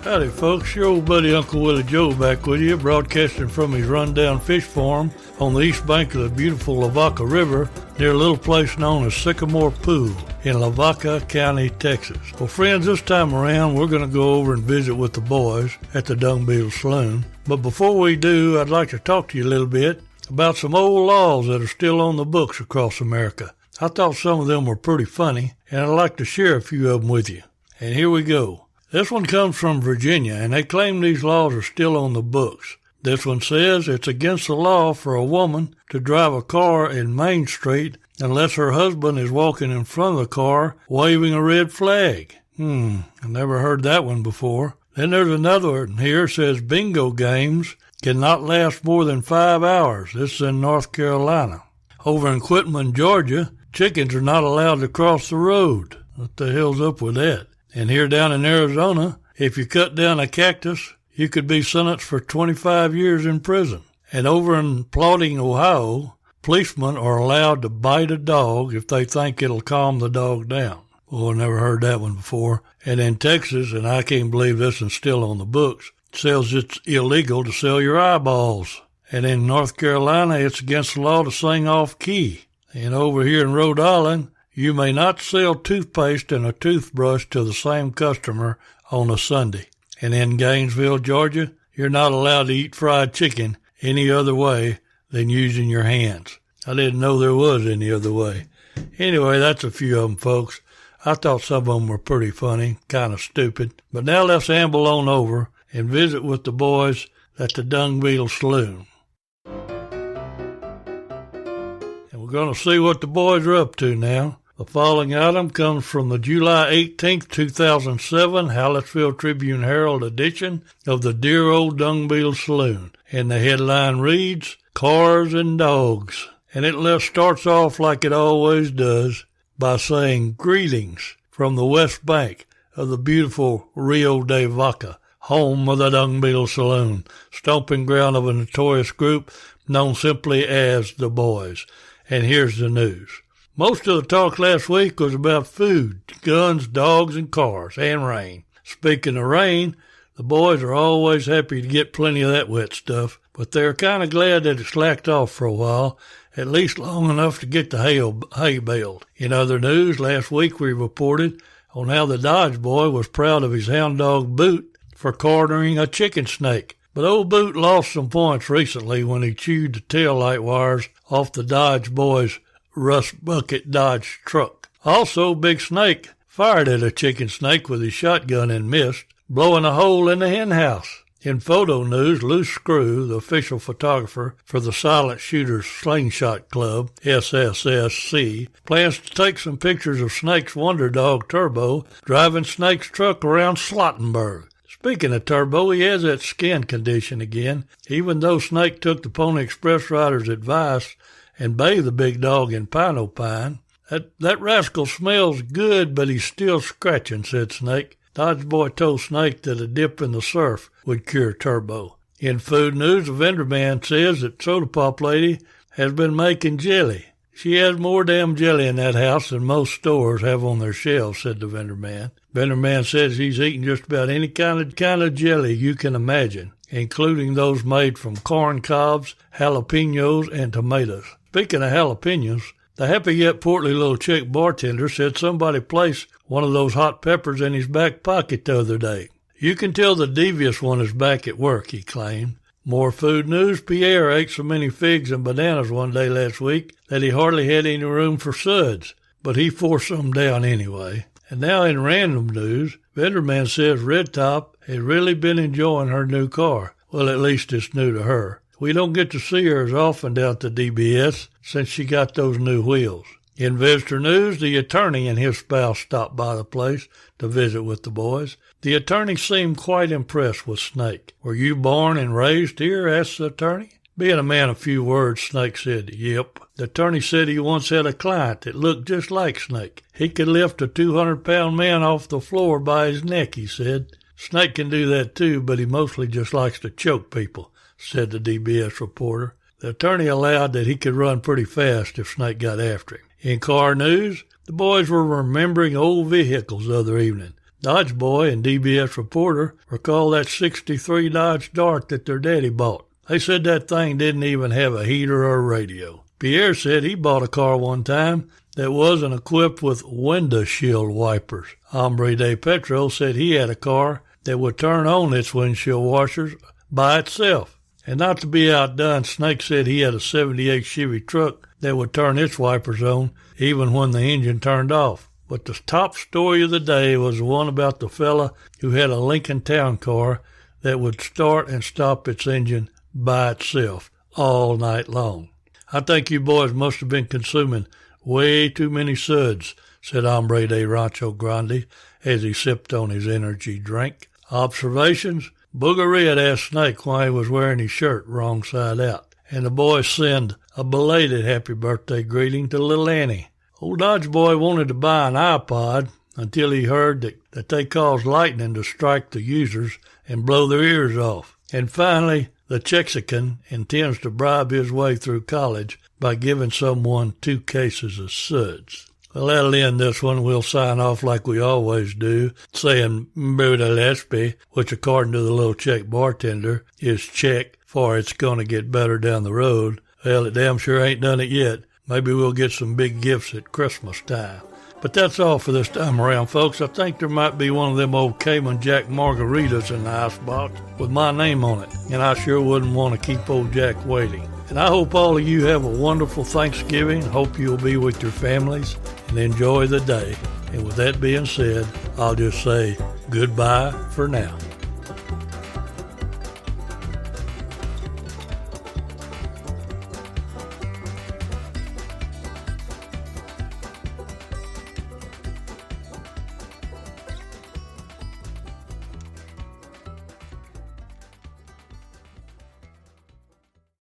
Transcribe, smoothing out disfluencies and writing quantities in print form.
Howdy, folks. Your old buddy Uncle Willie Joe back with you, broadcasting from his rundown fish farm on the east bank of the beautiful Lavaca River near a little place known as Sycamore Pool in Lavaca County, Texas. Well, friends, this time around we're going to go over and visit with the boys at the Dung Beetle Saloon. But before we do, I'd like to talk to you a little bit about some old laws that are still on the books across America. I thought some of them were pretty funny, and I'd like to share a few of them with you. And here we go. This one comes from Virginia, and they claim these laws are still on the books. This one says it's against the law for a woman to drive a car in Main Street unless her husband is walking in front of the car waving a red flag. I never heard that one before. Then there's another one here says bingo games cannot last more than 5 hours. This is in North Carolina. Over in Quitman, Georgia, chickens are not allowed to cross the road. What the hell's up with that? And here down in Arizona, if you cut down a cactus, you could be sentenced for 25 years in prison. And over in Plodding, Ohio, policemen are allowed to bite a dog if they think it'll calm the dog down. Well, I never heard that one before. And in Texas, and I can't believe this one's still on the books, it says it's illegal to sell your eyeballs. And in North Carolina, it's against the law to sing off key. And over here in Rhode Island, you may not sell toothpaste and a toothbrush to the same customer on a Sunday. And in Gainesville, Georgia, you're not allowed to eat fried chicken any other way than using your hands. I didn't know there was any other way. Anyway, that's a few of them, folks. I thought some of them were pretty funny, kind of stupid. But now let's amble on over and visit with the boys at the Dung Beetle Saloon. And we're going to see what the boys are up to now. The following item comes from the July 18th, 2007 Hallettsville Tribune-Herald edition of the dear old Dung Beetle Saloon. And the headline reads, Cars and Dogs. And it starts off like it always does by saying, Greetings from the west bank of the beautiful Rio de Vaca, home of the Dung Beetle Saloon, stomping ground of a notorious group known simply as the Boys. And here's the news. Most of the talk last week was about food, guns, dogs, and cars, and rain. Speaking of rain, the boys are always happy to get plenty of that wet stuff, but they're kind of glad that it slacked off for a while, at least long enough to get the hay baled. In other news, last week we reported on how the Dodge boy was proud of his hound dog Boot for cornering a chicken snake. But old Boot lost some points recently when he chewed the taillight wires off the Dodge boy's Rust Bucket Dodge truck. Also, Big Snake fired at a chicken snake with his shotgun and missed, blowing a hole in the hen house. In photo news, Loose Screw, the official photographer for the Silent Shooters Slingshot Club, SSSC, plans to take some pictures of Snake's wonder dog Turbo driving Snake's truck around Slottenburg. Speaking of Turbo, he has that skin condition again, even though Snake took the Pony Express rider's advice and bathe the big dog in Pino Pine. That rascal smells good, but he's still scratching, said Snake. Dodge boy told Snake that a dip in the surf would cure Turbo. In food news, the vendor man says that Soda Pop Lady has been making jelly. She has more damn jelly in that house than most stores have on their shelves, said the vendor man. Vendor man says he's eaten just about any kind of jelly you can imagine, including those made from corn cobs, jalapenos, and tomatoes. Speaking of jalapenos, the happy yet portly little chick bartender said somebody placed one of those hot peppers in his back pocket the other day. You can tell the devious one is back at work, he claimed. More food news. Pierre ate so many figs and bananas one day last week that he hardly had any room for suds, but he forced some down anyway. And now in random news, vendor man says Red Top has really been enjoying her new car. Well, at least it's new to her. We don't get to see her as often down at the DBS since she got those new wheels. In visitor news, the attorney and his spouse stopped by the place to visit with the boys. The attorney seemed quite impressed with Snake. Were you born and raised here? Asked the attorney. Being a man of few words, Snake said, Yep. The attorney said he once had a client that looked just like Snake. He could lift a 200-pound man off the floor by his neck, he said. Snake can do that too, but he mostly just likes to choke people, said the DBS reporter. The attorney allowed that he could run pretty fast if Snake got after him. In car news, the boys were remembering old vehicles the other evening. Dodge Boy and DBS reporter recall that '63 Dodge Dart that their daddy bought. They said that thing didn't even have a heater or a radio. Pierre said he bought a car one time that wasn't equipped with window shield wipers. Hombre de Petro said he had a car that would turn on its windshield washers by itself. And not to be outdone, Snake said he had a '78 Chevy truck that would turn its wipers on even when the engine turned off. But the top story of the day was the one about the fella who had a Lincoln Town Car that would start and stop its engine by itself all night long. I think you boys must have been consuming way too many suds, said Hombre de Rancho Grande as he sipped on his energy drink. Observations? Booger Red asked Snake why he was wearing his shirt wrong side out, and the boys send a belated happy birthday greeting to little Annie. Old Dodge Boy wanted to buy an iPod until he heard that they cause lightning to strike the users and blow their ears off. And finally, the Chexican intends to bribe his way through college by giving someone 2 cases of suds. Well, that'll end this one. We'll sign off like we always do, saying Buddha Lespe, which according to the little Czech bartender is Czech for it's going to get better down the road. Well, it damn sure ain't done it yet. Maybe we'll get some big gifts at Christmas time. But that's all for this time around, folks. I think there might be one of them old Cayman Jack margaritas in the icebox with my name on it, and I sure wouldn't want to keep old Jack waiting. And I hope all of you have a wonderful Thanksgiving. Hope you'll be with your families and enjoy the day. And with that being said, I'll just say goodbye for now.